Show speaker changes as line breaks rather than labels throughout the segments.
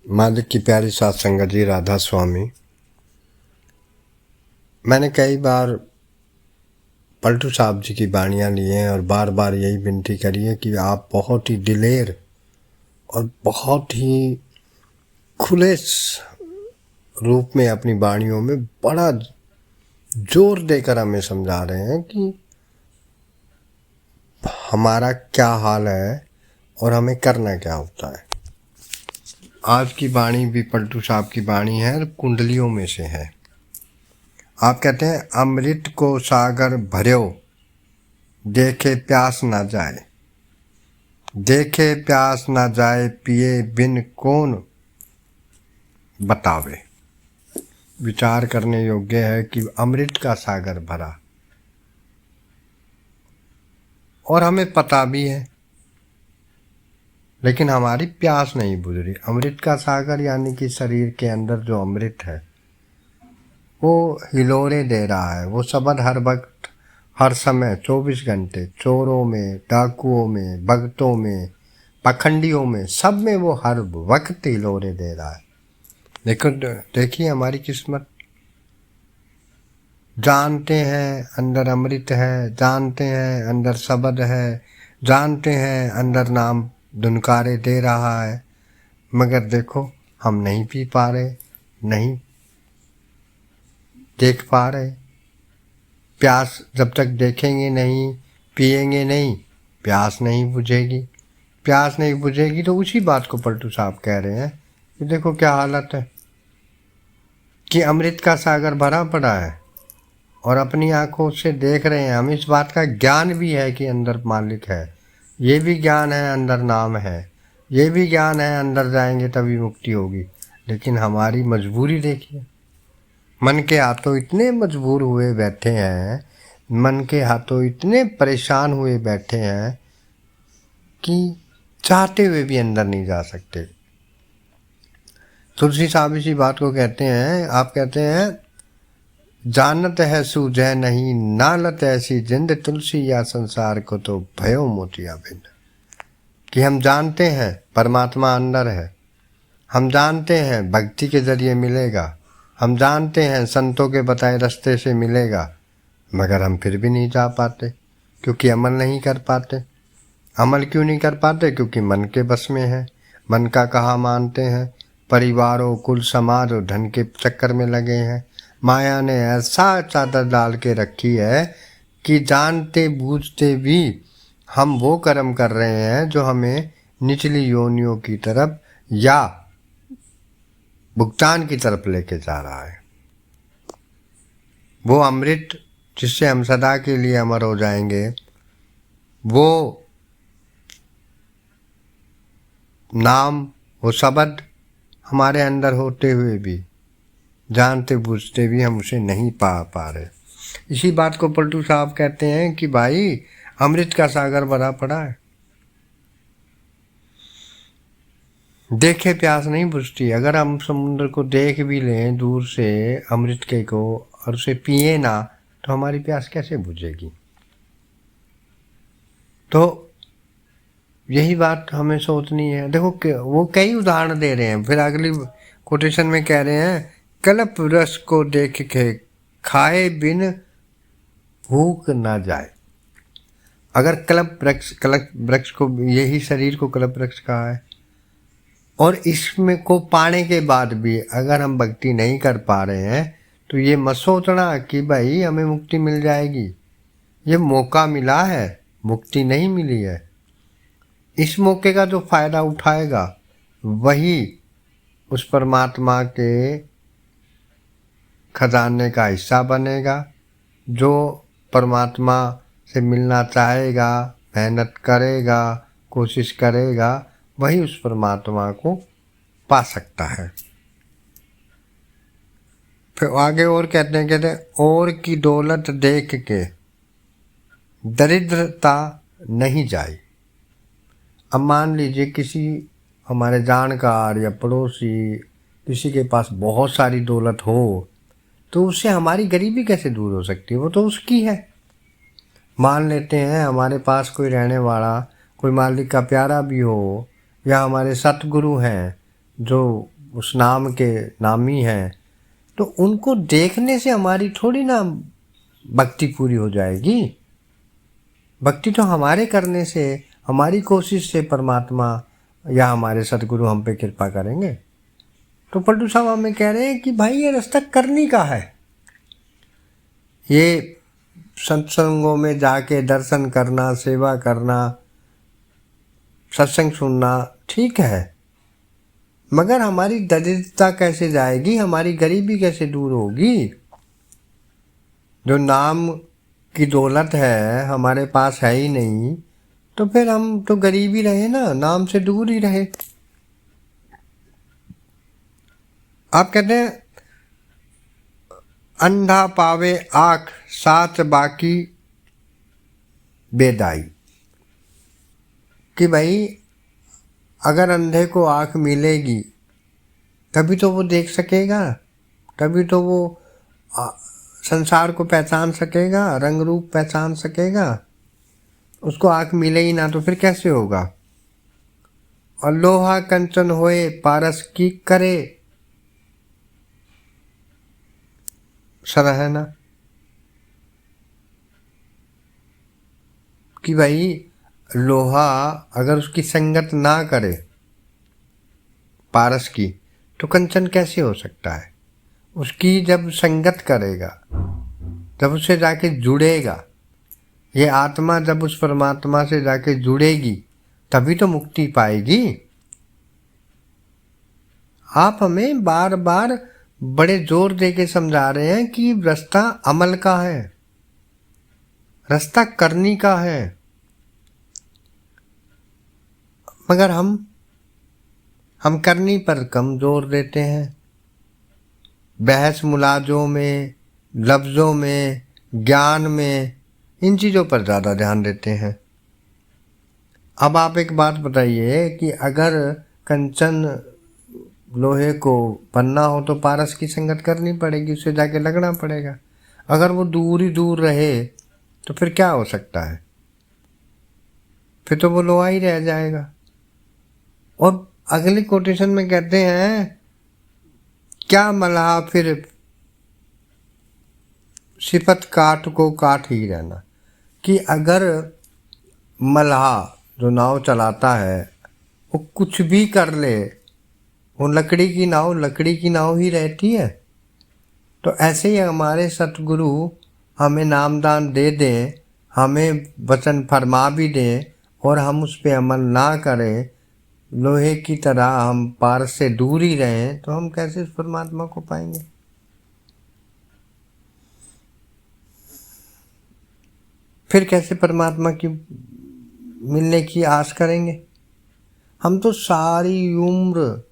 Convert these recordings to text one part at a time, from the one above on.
मालिक की प्यारी साथ संगत जी, राधा स्वामी। मैंने कई बार पलटू साहब जी की बाणियाँ ली हैं और बार बार यही विनती करी है कि आप बहुत ही दिलेर और बहुत ही खुले रूप में अपनी बाणियों में बड़ा जोर देकर हमें समझा रहे हैं कि हमारा क्या हाल है और हमें करना क्या होता है। आज की बाणी भी पलटू साहब की बाणी है, कुंडलियों में से है। आप कहते हैं, अमृत को सागर भर्यो, देखे प्यास ना जाए, देखे प्यास ना जाए, पिए बिन कौन बतावे। विचार करने योग्य है कि अमृत का सागर भरा और हमें पता भी है, लेकिन हमारी प्यास नहीं बुझ रही। अमृत का सागर यानी कि शरीर के अंदर जो अमृत है वो हिलोरे दे रहा है। वो शब्द हर वक्त हर समय 24 घंटे चोरों में, डाकुओं में, भक्तों में, पखंडियों में, सब में वो हर वक्त हिलोरे दे रहा है। लेकिन देखिए हमारी किस्मत, जानते हैं अंदर अमृत है, जानते हैं अंदर शब्द है, जानते हैं अंदर नाम धुनकारे दे रहा है, मगर देखो हम नहीं पी पा रहे, नहीं देख पा रहे। प्यास जब तक देखेंगे नहीं, पिएंगे नहीं, प्यास नहीं बुझेगी। प्यास नहीं बुझेगी तो उसी बात को पलटू साहब कह रहे हैं कि देखो क्या हालत है कि अमृत का सागर भरा पड़ा है और अपनी आंखों से देख रहे हैं। हम इस बात का ज्ञान भी है कि अंदर मालिक है, ये भी ज्ञान है अंदर नाम है, ये भी ज्ञान है अंदर जाएंगे तभी मुक्ति होगी। लेकिन हमारी मजबूरी देखिए, मन के हाथों इतने मजबूर हुए बैठे हैं, मन के हाथों इतने परेशान हुए बैठे हैं कि चाहते हुए भी अंदर नहीं जा सकते। तुलसी साहब इसी बात को कहते हैं। आप कहते हैं, जानत है सूझे नहीं, नालत ऐसी जिंद, तुलसी या संसार को तो भयो मोतिया बिंद। कि हम जानते हैं परमात्मा अंदर है, हम जानते हैं भक्ति के जरिए मिलेगा, हम जानते हैं संतों के बताए रास्ते से मिलेगा, मगर हम फिर भी नहीं जा पाते क्योंकि अमल नहीं कर पाते। अमल क्यों नहीं कर पाते? क्योंकि मन के बस में है, मन का कहा मानते हैं, परिवारों, कुल समाज और धन के चक्कर में लगे हैं। माया ने ऐसा चादर डाल के रखी है कि जानते बूझते भी हम वो कर्म कर रहे हैं जो हमें निचली योनियों की तरफ या भुगतान की तरफ लेके जा रहा है। वो अमृत जिससे हम सदा के लिए अमर हो जाएंगे, वो नाम, वो शब्द हमारे अंदर होते हुए भी, जानते बूझते भी हम उसे नहीं पा रहे। इसी बात को पलटू साहब कहते हैं कि भाई अमृत का सागर भरा पड़ा है, देखे प्यास नहीं बुझती। अगर हम समुद्र को देख भी लें दूर से, अमृत के को, और उसे पिए ना, तो हमारी प्यास कैसे बुझेगी? तो यही बात हमें सोचनी है। देखो वो कई उदाहरण दे रहे हैं, फिर अगली कोटेशन में कह रहे हैं, कल्प रस को देख के खाए बिन भूख ना जाए। अगर कल्प वृक्ष को, यही शरीर को कल्प वृक्ष कहा है, और इसमें को पाने के बाद भी अगर हम भक्ति नहीं कर पा रहे हैं, तो ये मत सोचना कि भाई हमें मुक्ति मिल जाएगी। ये मौका मिला है, मुक्ति नहीं मिली है। इस मौके का जो फायदा उठाएगा वही उस परमात्मा के खजाने का हिस्सा बनेगा। जो परमात्मा से मिलना चाहेगा, मेहनत करेगा, कोशिश करेगा, वही उस परमात्मा को पा सकता है। फिर आगे और कहते हैं, और की दौलत देख के दरिद्रता नहीं जाए। अब मान लीजिए किसी हमारे जानकार या पड़ोसी, किसी के पास बहुत सारी दौलत हो, तो उससे हमारी गरीबी कैसे दूर हो सकती है? वो तो उसकी है। मान लेते हैं हमारे पास कोई रहने वाला, कोई मालिक का प्यारा भी हो, या हमारे सतगुरु हैं जो उस नाम के नामी हैं, तो उनको देखने से हमारी थोड़ी ना भक्ति पूरी हो जाएगी। भक्ति तो हमारे करने से, हमारी कोशिश से परमात्मा या हमारे सदगुरु हम पे कृपा करेंगे। तो पलटू साहब हमें कह रहे हैं कि भाई ये रास्ता करनी का है। ये सत्संगों में जाके दर्शन करना, सेवा करना, सत्संग सुनना ठीक है, मगर हमारी दरिद्रता कैसे जाएगी, हमारी गरीबी कैसे दूर होगी? जो नाम की दौलत है हमारे पास है ही नहीं, तो फिर हम तो गरीब ही रहे ना, नाम से दूर ही रहे। आप कहते हैं अंधा पावे आँख साथ बाकी बेदाई, कि भाई अगर अंधे को आँख मिलेगी तभी तो वो देख सकेगा, तभी तो वो संसार को पहचान सकेगा, रंग रूप पहचान सकेगा। उसको आँख मिले ही ना तो फिर कैसे होगा? और लोहा कंचन होए पारस की करे सराहना, कि भाई लोहा अगर उसकी संगत ना करे पारस की, तो कंचन कैसे हो सकता है? उसकी जब संगत करेगा, जब उससे जाके जुड़ेगा, ये आत्मा जब उस परमात्मा से जाके जुड़ेगी तभी तो मुक्ति पाएगी। आप हमें बार बार बड़े जोर दे के समझा रहे हैं कि रास्ता अमल का है, रास्ता करनी का है, मगर हम करनी पर कम जोर देते हैं। बहस मुलाजों में, लफ्ज़ों में, ज्ञान में, इन चीज़ों पर ज़्यादा ध्यान देते हैं। अब आप एक बात बताइए कि अगर कंचन लोहे को बनना हो तो पारस की संगत करनी पड़ेगी, उससे जाके लगना पड़ेगा। अगर वो दूर ही दूर रहे तो फिर क्या हो सकता है? फिर तो वो लोहा ही रह जाएगा। और अगली कोटेशन में कहते हैं क्या मल्लाह फिर सिफत काट को काट ही रहना, कि अगर मल्लाह जो नाव चलाता है वो कुछ भी कर ले, वो लकड़ी की नाव ही रहती है। तो ऐसे ही हमारे सतगुरु हमें नामदान दे दें, हमें वचन फरमा भी दें और हम उस पर अमल ना करें, लोहे की तरह हम पार से दूर ही रहें, तो हम कैसे उस परमात्मा को पाएंगे? फिर कैसे परमात्मा की मिलने की आस करेंगे? हम तो सारी उम्र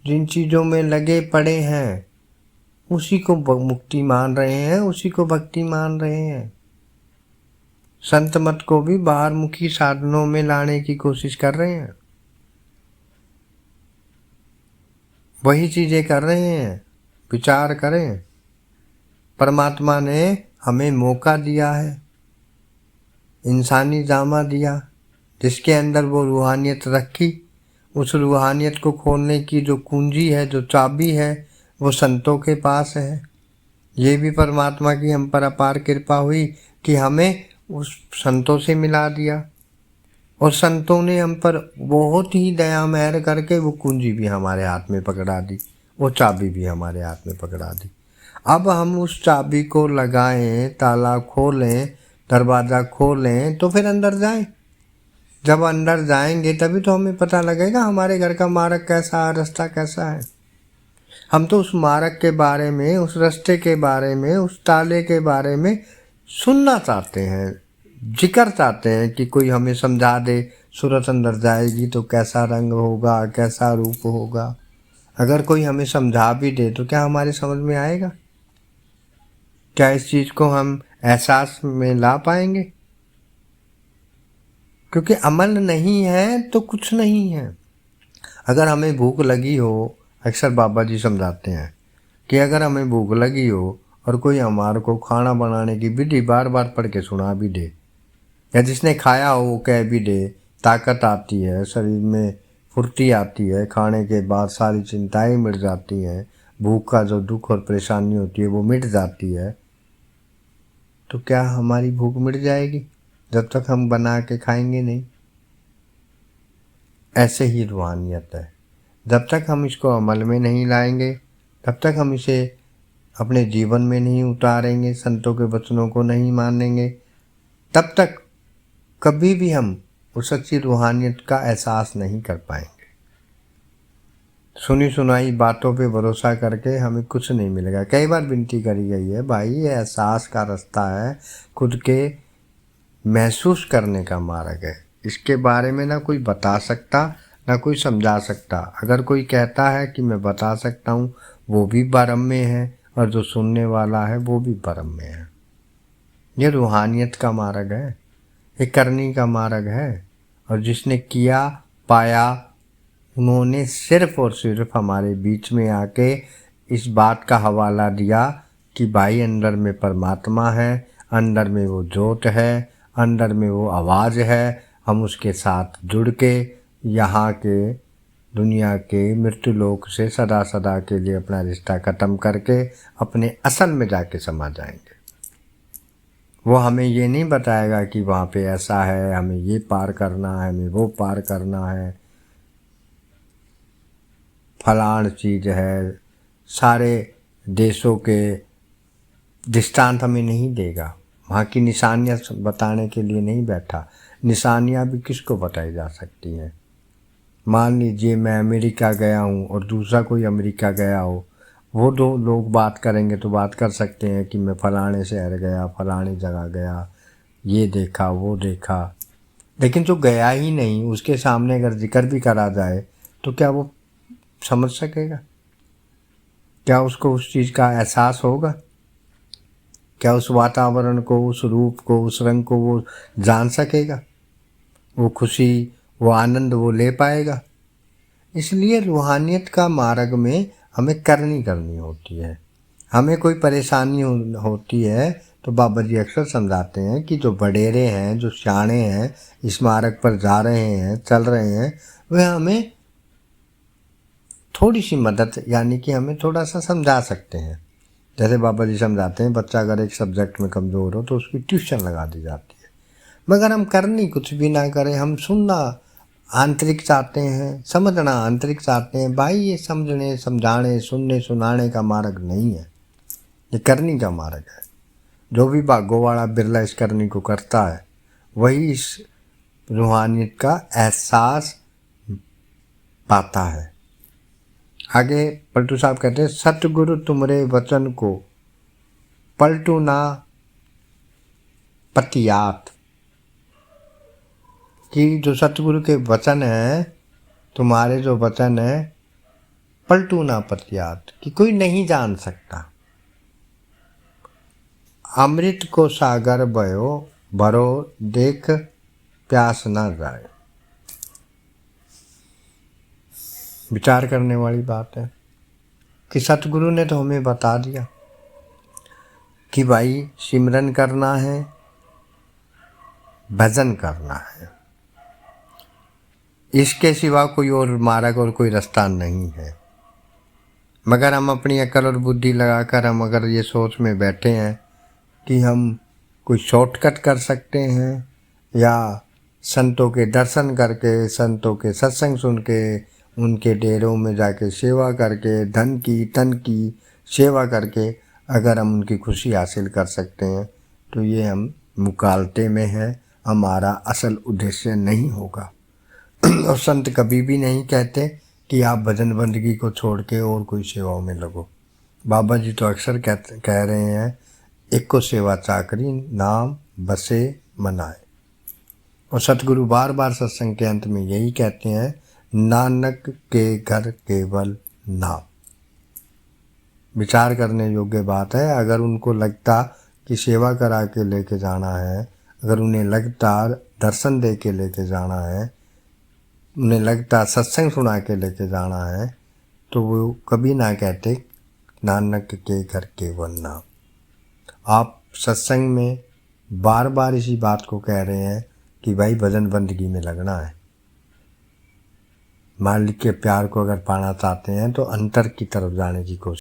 जिन चीज़ों में लगे पड़े हैं उसी को मुक्ति मान रहे हैं, उसी को भक्ति मान रहे हैं। संत मत को भी बाहरमुखी साधनों में लाने की कोशिश कर रहे हैं, वही चीज़ें कर रहे हैं। विचार करें, परमात्मा ने हमें मौका दिया है, इंसानी जामा दिया, जिसके अंदर वो रूहानियत रखी। उस रूहानियत को खोलने की जो कुंजी है, जो चाबी है, वो संतों के पास है। ये भी परमात्मा की हम पर अपार कृपा हुई कि हमें उस संतों से मिला दिया, और संतों ने हम पर बहुत ही दया मेहर करके वो कुंजी भी हमारे हाथ में पकड़ा दी, वो चाबी भी हमारे हाथ में पकड़ा दी। अब हम उस चाबी को लगाएं, ताला खोलें, दरवाज़ा खोलें तो फिर अंदर जाएं। जब अंदर जाएंगे तभी तो हमें पता लगेगा हमारे घर का मार्ग कैसा है, रास्ता कैसा है। हम तो उस मार्ग के बारे में, उस रास्ते के बारे में, उस ताले के बारे में सुनना चाहते हैं, जिक्र चाहते हैं कि कोई हमें समझा दे, सूरत अंदर जाएगी तो कैसा रंग होगा, कैसा रूप होगा। अगर कोई हमें समझा भी दे तो क्या हमारे समझ में आएगा? क्या इस चीज़ को हम एहसास में ला पाएंगे? क्योंकि अमल नहीं है तो कुछ नहीं है। अगर हमें भूख लगी हो, अक्सर बाबा जी समझाते हैं कि अगर हमें भूख लगी हो और कोई हमारे को खाना बनाने की विधि बार बार पढ़ के सुना भी दे, या जिसने खाया हो वो कह भी दे, ताकत आती है, शरीर में फुर्ती आती है, खाने के बाद सारी चिंताएं मिट जाती हैं, भूख का जो दुख और परेशानी होती है वो मिट जाती है, तो क्या हमारी भूख मिट जाएगी जब तक हम बना के खाएंगे नहीं? ऐसे ही रूहानियत है। जब तक हम इसको अमल में नहीं लाएंगे, तब तक हम इसे अपने जीवन में नहीं उतारेंगे, संतों के वचनों को नहीं मानेंगे, तब तक कभी भी हम उस सच्ची रूहानियत का एहसास नहीं कर पाएंगे। सुनी सुनाई बातों पे भरोसा करके हमें कुछ नहीं मिलेगा। कई बार विनती करी गई है, भाई ये एहसास का रास्ता है, खुद के महसूस करने का मार्ग है। इसके बारे में ना कोई बता सकता, ना कोई समझा सकता। अगर कोई कहता है कि मैं बता सकता हूँ, वो भी भरम में है, और जो सुनने वाला है वो भी भरम में है। ये रूहानियत का मार्ग है, ये करनी का मार्ग है। और जिसने किया पाया, उन्होंने सिर्फ और सिर्फ हमारे बीच में आके इस बात का हवाला दिया कि भाई अंदर में परमात्मा है, अंदर में वो ज्योत है, अंदर में वो आवाज़ है। हम उसके साथ जुड़ के यहाँ के दुनिया के मृत्यु लोक से सदा सदा के लिए अपना रिश्ता ख़त्म करके अपने असल में जाके समा जाएंगे। वो हमें ये नहीं बताएगा कि वहाँ पे ऐसा है, हमें ये पार करना है, हमें वो पार करना है, फलान चीज़ है। सारे देशों के दृष्टांत हमें नहीं देगा, वहाँ की निशानियाँ बताने के लिए नहीं बैठा। निशानियाँ भी किसको बताई जा सकती हैं? मान लीजिए मैं अमेरिका गया हूँ और दूसरा कोई अमेरिका गया हो, वो दो लोग बात करेंगे तो बात कर सकते हैं कि मैं फलाने शहर गया, फलानी जगह गया, ये देखा वो देखा। लेकिन जो गया ही नहीं, उसके सामने अगर जिक्र भी करा जाए तो क्या वो समझ सकेगा? क्या उसको उस चीज़ का एहसास होगा? क्या उस वातावरण को, उस रूप को, उस रंग को वो जान सकेगा? वो खुशी, वो आनंद वो ले पाएगा? इसलिए रूहानियत का मार्ग में हमें करनी होती है। हमें कोई परेशानी होती है तो बाबा जी अक्सर समझाते हैं कि जो बडेरे हैं, जो सियाणे हैं, इस मार्ग पर जा रहे हैं, चल रहे हैं, वह हमें थोड़ी सी मदद, यानी कि हमें थोड़ा सा समझा सकते हैं। जैसे बाबा जी समझाते हैं, बच्चा अगर एक सब्जेक्ट में कमज़ोर हो तो उसकी ट्यूशन लगा दी जाती है। मगर हम करनी कुछ भी ना करें, हम सुनना आंतरिक चाहते हैं, समझना आंतरिक चाहते हैं। भाई ये समझने, समझाने, सुनने, सुनाने का मार्ग नहीं है, ये करनी का मार्ग है। जो भी भागो वाला बिरला इस करनी को करता है, वही इस रूहानियत का एहसास पाता है। आगे पलटू साहब कहते हैं, सतगुरु तुमरे वचन को पलटू ना पतियात, कि जो सतगुरु के वचन हैं, तुम्हारे जो वचन है, पलटू ना पतियात, कि कोई नहीं जान सकता। अमृत को सागर भयो भरो, देख प्यास ना जाए। विचार करने वाली बात है कि सतगुरु ने तो हमें बता दिया कि भाई सिमरन करना है, भजन करना है, इसके सिवा कोई और मार्ग और कोई रास्ता नहीं है। मगर हम अपनी अकल और बुद्धि लगाकर हम अगर ये सोच में बैठे हैं कि हम कोई शॉर्टकट कर सकते हैं, या संतों के दर्शन करके, संतों के सत्संग सुन के, उनके डेरों में जाके सेवा करके, धन की तन की सेवा करके अगर हम उनकी खुशी हासिल कर सकते हैं, तो ये हम मुकालते में हैं, हमारा असल उद्देश्य नहीं होगा। और संत कभी भी नहीं कहते कि आप भजन बंदगी को छोड़ के और कोई सेवाओं में लगो। बाबा जी तो अक्सर कह रहे हैं, एक को सेवा चाकरी, नाम बसे मनाए। और सतगुरु बार बार सत्संग के अंत में यही कहते हैं, नानक के घर केवल नाम। विचार करने योग्य बात है। अगर उनको लगता कि सेवा करा के लेके जाना है, अगर उन्हें लगता दर्शन दे के लेके जाना है, उन्हें लगता सत्संग सुना के लेके जाना है, तो वो कभी ना कहते नानक के घर केवल नाम। आप सत्संग में बार बार इसी बात को कह रहे हैं कि भाई भजन बंदगी में लगना है। मालिक के प्यार को अगर पाना चाहते हैं तो अंतर की तरफ जाने की कोशिश